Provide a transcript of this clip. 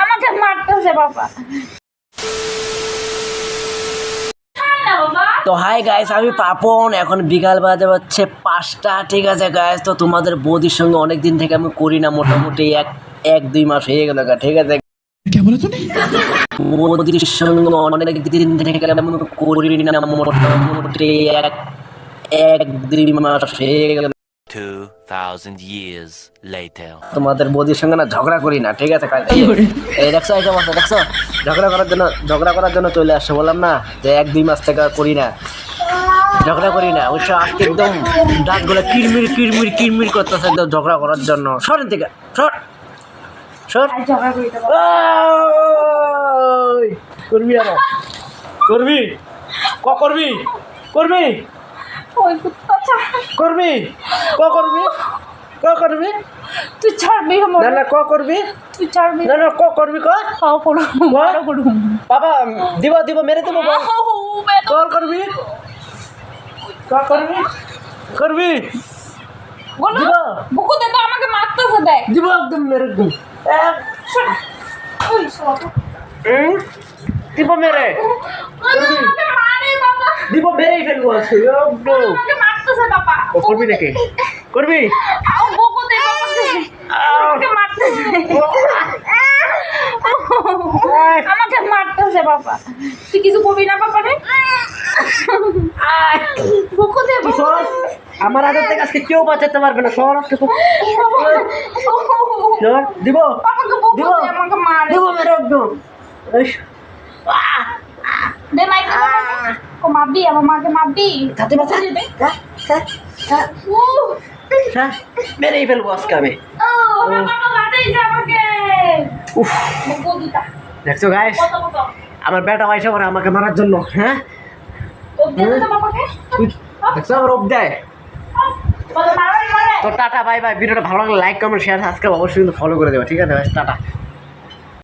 আমাকে মারতেছে বাবা। তো হাই গাইস, আমি পাপন। এখন বিকাল বাজে হচ্ছে 5টা, ঠিক আছে গাইস। তো তোমাদের বৌদির সঙ্গে অনেক দিন থেকে আমি করি না, মোটামুটি এক দুই মাস হয়ে গেল, ঠিক আছে। বৌদির সঙ্গে অনেক দিন থেকে আমি করি না, মোটামুটি এক দুই মাস হয়ে গেল। 2000 years later. তোমাদের বৌদির সঙ্গে না ঝগড়া করি না, ঠিক আছে। এই দেখছো, এই অবস্থা দেখছো, ঝগড়া করার জন্য চলে আসছে। বললাম না যে এক দুই মাস থেকে করি না, ঝগড়া করি না। ওই আজকে একদম দাঁতগুলো কিরমির করতেছে একদম ঝগড়া করার জন্য। সরেন থেকে সর। ঝগড়া করি তো ওই, করবি না করবি করবি ওই কুত্তা করবি করবি তুই ছাড়বি আমার, না করবি তুই ছাড়বি না করবি খাও করু বড় করু বাবা দিব মেরে দেবো। কল করবি করবি বলো দিব বুকু দে তো, আমাকে মারতেছে দেখ। দিব একদম মেরে দেবো। ওই সব দিব মেরে আমাকে মারে বাবা, দিব মেরেই ফেলবো আজকে। আমাকে মারতেছে বাবা। করবি নাকি করবি আও বুকু দে বাবা, আমাকে মারতেছে, আমাকে মারতেছে বাবা। তুই কিছু করবি না বাবা রে? বুকু দে বাবা। সর, আমার হাতের থেকে আজকে কেউ বাঁচাতে পারবে না। সর আজকে সর, দিব বাবাকে বুকু দে, আমাকে মারে। দিব মেরে একদম। দে মাইকে কো মারবি, আমার মাকে মারবি। হাতে বাঁচা দে ও মেরেই ফেলবো আজকে আমি। আমার বাবা বাঁচাইছে আমাকে। উফ, বুকু দিতা দেখছো গাইস, কত আমার বেটা পয়সা করে আমাকে মারার জন্য। হ্যাঁ, ও দে তো বাবাকে। দেখছো আমার রোপ দেয়। বলে মারে তো টাটা, বাই বাই। ভিডিওটা ভালো লাগলে লাইক কমেন্ট শেয়ার সাবস্ক্রাইব অবশ্যই কিন্তু ফলো করে দেবো, ঠিক আছে। টাটা।